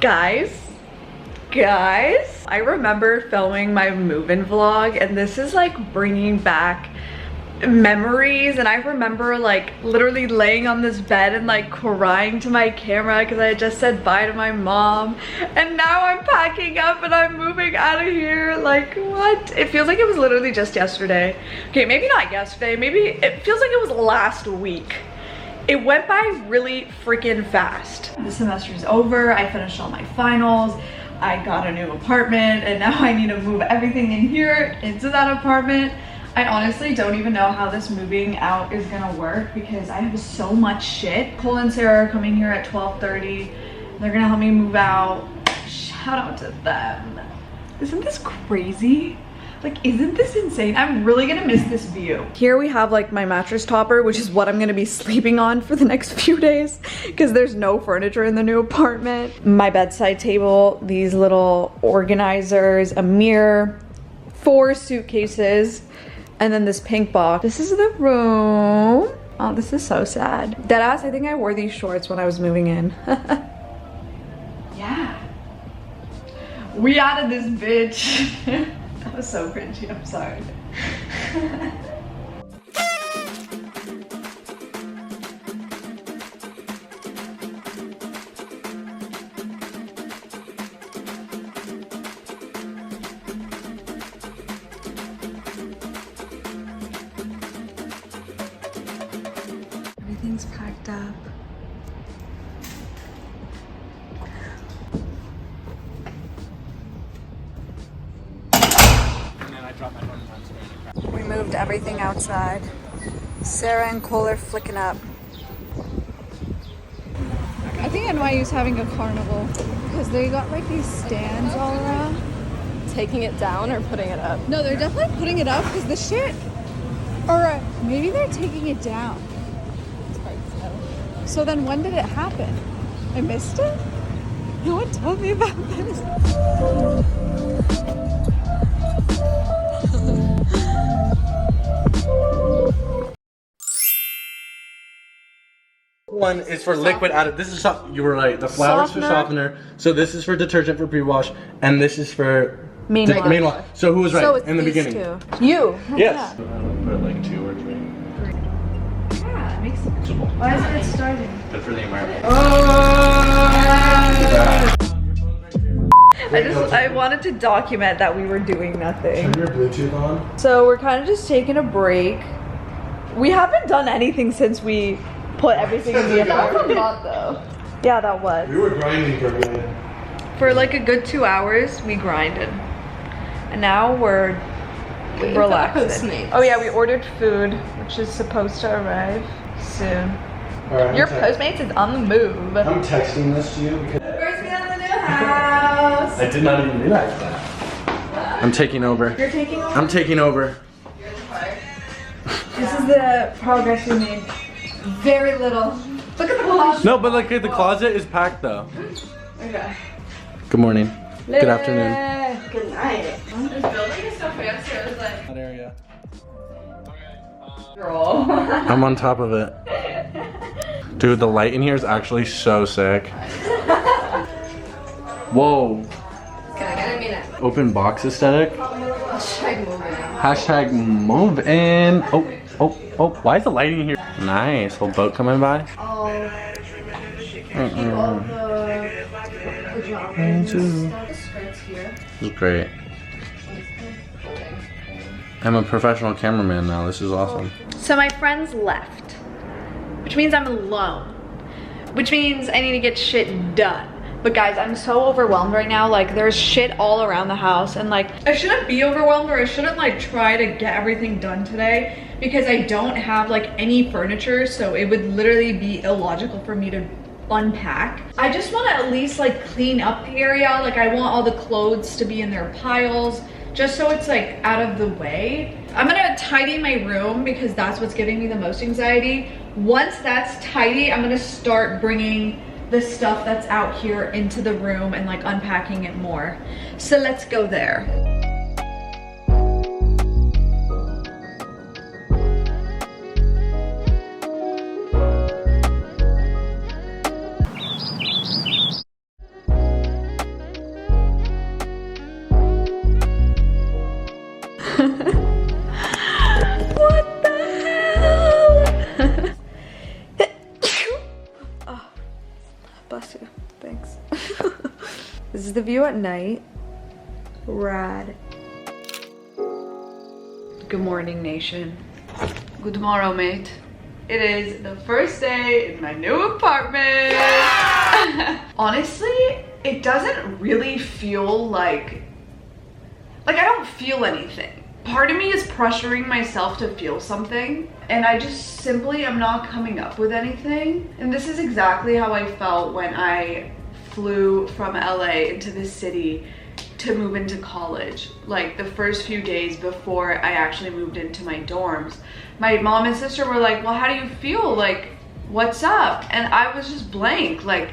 Guys, I remember filming my move-in vlog, and this is like bringing back memories. And I remember like literally laying on this bed and like crying to my camera because I had just said bye to my mom, and now I'm packing up and I'm moving out of here. Like, what? It feels like it was literally just yesterday. Okay, maybe not yesterday, maybe it feels like it was last week. It went by really freaking fast. The semester's over, I finished all my finals, I got a new apartment, and now I need to move everything in here into that apartment. I honestly don't even know how this moving out is gonna work because I have so much shit. Cole and Sarah are coming here at 12:30. They're gonna help me move out. Shout out to them. Isn't this crazy? Like, isn't this insane? I'm really gonna miss this view. Here we have like my mattress topper, which is what I'm gonna be sleeping on for the next few days because there's no furniture in the new apartment. My bedside table, these little organizers, a mirror, 4 suitcases, and then this pink box. This is the room. Oh, this is so sad. Deadass, I think I wore these shorts when I was moving in. Yeah. We out of this bitch. That was so cringy, I'm sorry. Everything's packed up. We moved everything outside. Sarah and Cole are flicking up. I think NYU's having a carnival because they got like these stands all around. Taking it down or putting it up? No, they're definitely putting it up because the shit. Or maybe they're taking it down. It's hard to know. So then when did it happen? I missed it? No one told me about this. One is for liquid added. This is you were right. The flour's for softener. So this is for detergent for pre-wash, and this is for main wash. So who was right in the beginning? Two. You. Yes. I would put like 2 or 3. Yeah, it makes sense. Why isn't it starting? Good for the environment. I wanted to document that we were doing nothing. Turn your Bluetooth on. So we're kind of just taking a break. We haven't done anything since we put everything in the apartment. Not though. Yeah, that was. We were grinding for a minute. For like a good 2 hours, we grinded. And now we're relaxing. Oh yeah, we ordered food, which is supposed to arrive soon. Right, Your Postmates is on the move. I'm texting this to you because First meal in the new house. I did not even realize that. I'm taking over. You're taking over? I'm taking over. This is the progress we made. Very little. Look at the closet. No, but look at the closet is packed though. Okay. Good morning. Good afternoon. Good night. This building is so fancy. I was like, That area. Girl. I'm on top of it. Dude, the light in here is actually so sick. Whoa. can I get a minute? Open box aesthetic. Hashtag move in. Oh, why is the lighting here? Nice, whole boat coming by. Oh. Me too. This is great. I'm a professional cameraman now. This is awesome. So my friends left, which means I'm alone, which means I need to get shit done. But guys, I'm so overwhelmed right now. Like, there's shit all around the house, and like, I shouldn't be overwhelmed, or I shouldn't like try to get everything done today because I don't have like any furniture, so it would literally be illogical for me to unpack. I just want to at least like clean up the area. Like, I want all the clothes to be in their piles, just so it's like out of the way. I'm gonna tidy my room because that's what's giving me the most anxiety. Once that's tidy, I'm gonna start bringing the stuff that's out here into the room and like unpacking it more. So let's go there. This is the view at night. Rad. Good morning, nation. Good tomorrow, mate. It is the first day in my new apartment. Yeah! Honestly, it doesn't really feel like I don't feel anything. Part of me is pressuring myself to feel something, and I just simply am not coming up with anything. And this is exactly how I felt when I flew from LA into this city to move into college. Like the first few days before I actually moved into my dorms, my mom and sister were like, well, how do you feel? Like, what's up? And I was just blank. Like,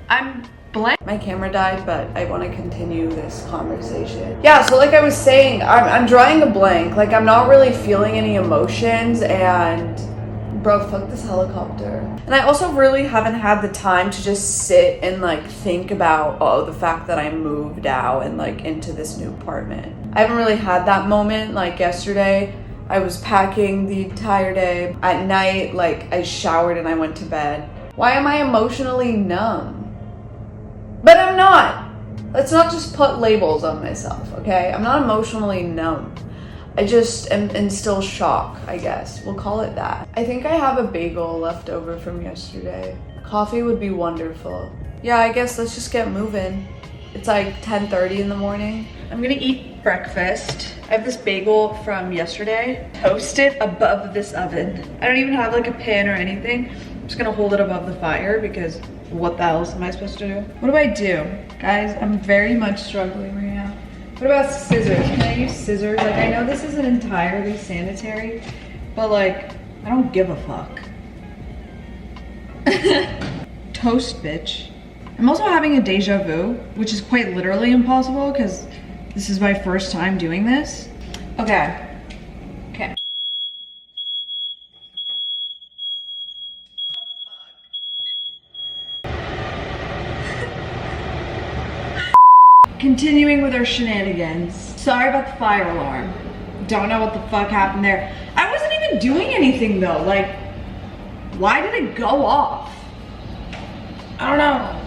I'm blank. My camera died, but I want to continue this conversation. Yeah, so like I was saying, I'm drawing a blank. Like, I'm not really feeling any emotions, and bro, fuck this helicopter. And I also really haven't had the time to just sit and like think about, oh, the fact that I moved out and like into this new apartment. I haven't really had that moment. Like yesterday, I was packing the entire day. At night, like I showered and I went to bed. Why am I emotionally numb? But I'm not. Let's not just put labels on myself, okay? I'm not emotionally numb. I just am in still shock, I guess. We'll call it that. I think I have a bagel left over from yesterday. Coffee would be wonderful. Yeah, I guess let's just get moving. It's like 10:30 in the morning. I'm gonna eat breakfast. I have this bagel from yesterday. Toast it above this oven. I don't even have like a pan or anything. I'm just gonna hold it above the fire because what the else am I supposed to do? What do I do? Guys, I'm very much struggling right now. What about scissors? Can I use scissors? Like, I know this isn't entirely sanitary, but like, I don't give a fuck. Toast, bitch. I'm also having a deja vu, which is quite literally impossible because this is my first time doing this. Okay. Okay. Continuing with our shenanigans. Sorry about the fire alarm. Don't know what the fuck happened there. I wasn't even doing anything though. Like, why did it go off? I don't know.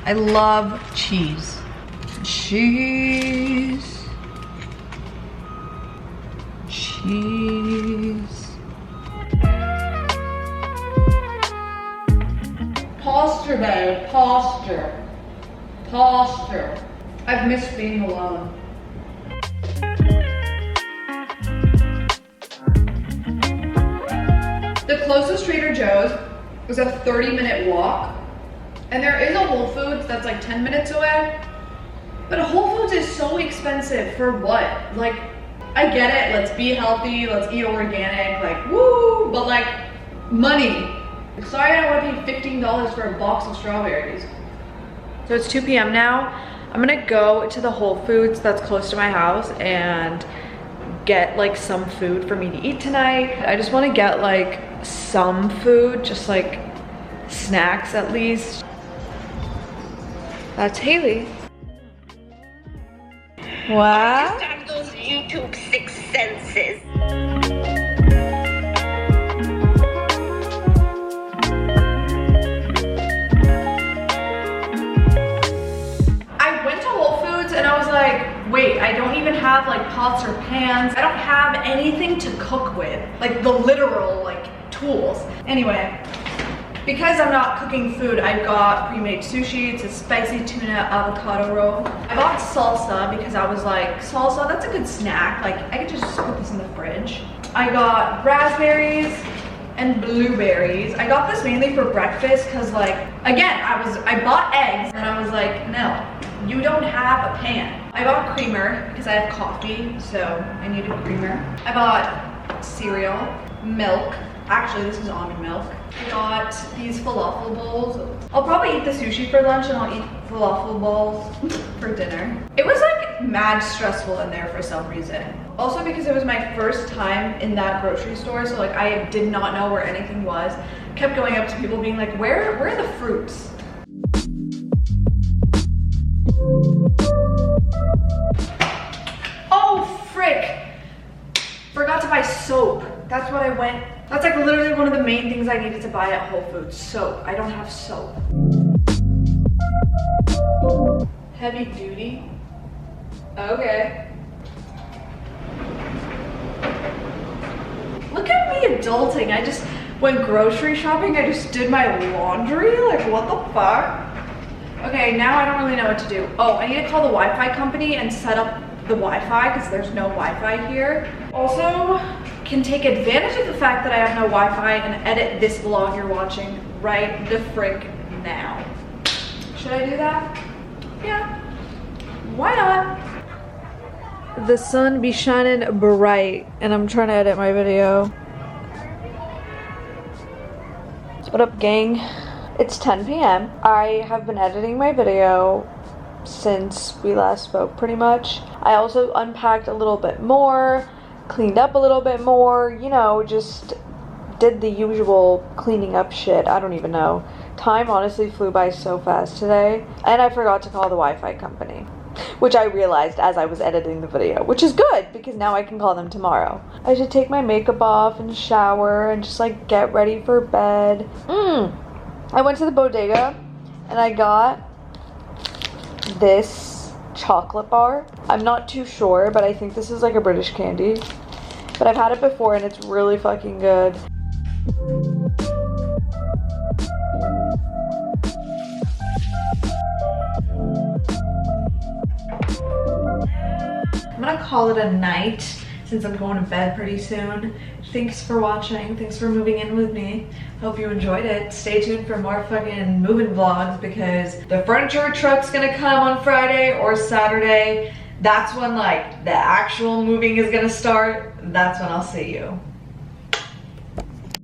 I love cheese. Cheese. Cheese. Posture, babe. Posture. Posture. I've missed being alone. The closest Trader Joe's is a 30-minute walk, and there is a Whole Foods that's like 10 minutes away, but Whole Foods is so expensive for what? Like, I get it, let's be healthy, let's eat organic, like, woo, but like, money. Sorry, I don't want to pay $15 for a box of strawberries. So it's 2 p.m. now. I'm gonna go to the Whole Foods that's close to my house and get like some food for me to eat tonight. I just wanna get like some food, just like snacks at least. That's Haley. What? Just have those YouTube sixth senses. And I was like, wait, I don't even have like pots or pans. I don't have anything to cook with, like the literal like tools. Anyway, because I'm not cooking food, I've got pre-made sushi. It's a spicy tuna avocado roll. I bought salsa because I was like, salsa, that's a good snack. Like I could just put this in the fridge. I got raspberries and blueberries. I got this mainly for breakfast because like, again, I bought eggs and I was like, no. You don't have a pan. I bought creamer because I have coffee, so I need a creamer. I bought cereal, milk. Actually, this is almond milk. I got these falafel bowls. I'll probably eat the sushi for lunch and I'll eat falafel bowls for dinner. It was like mad stressful in there for some reason. Also because it was my first time in that grocery store, so like I did not know where anything was. Kept going up to people being like, where are the fruits? Oh, frick. Forgot to buy soap. That's what I went. That's like literally one of the main things I needed to buy at Whole Foods. Soap. I don't have soap. Heavy duty? Okay. Look at me adulting. I just went grocery shopping. I just did my laundry. Like, what the fuck? Okay, now I don't really know what to do. Oh, I need to call the Wi-Fi company and set up the Wi-Fi because there's no Wi-Fi here. Also, can take advantage of the fact that I have no Wi-Fi and edit this vlog you're watching right the frick now. Should I do that? Yeah. Why not? The sun be shining bright and I'm trying to edit my video. What up, gang? It's 10 p.m. I have been editing my video since we last spoke pretty much. I also unpacked a little bit more, cleaned up a little bit more, you know, just did the usual cleaning up shit. I don't even know. Time honestly flew by so fast today. And I forgot to call the Wi-Fi company, which I realized as I was editing the video, which is good because now I can call them tomorrow. I should take my makeup off and shower and just like get ready for bed. I went to the bodega and I got this chocolate bar. I'm not too sure, but I think this is like a British candy. But I've had it before and it's really fucking good. I'm gonna call it a night since I'm going to bed pretty soon. Thanks for watching. Thanks for moving in with me. Hope you enjoyed it. Stay tuned for more fucking moving vlogs because the furniture truck's gonna come on Friday or Saturday. That's when like the actual moving is gonna start. That's when I'll see you.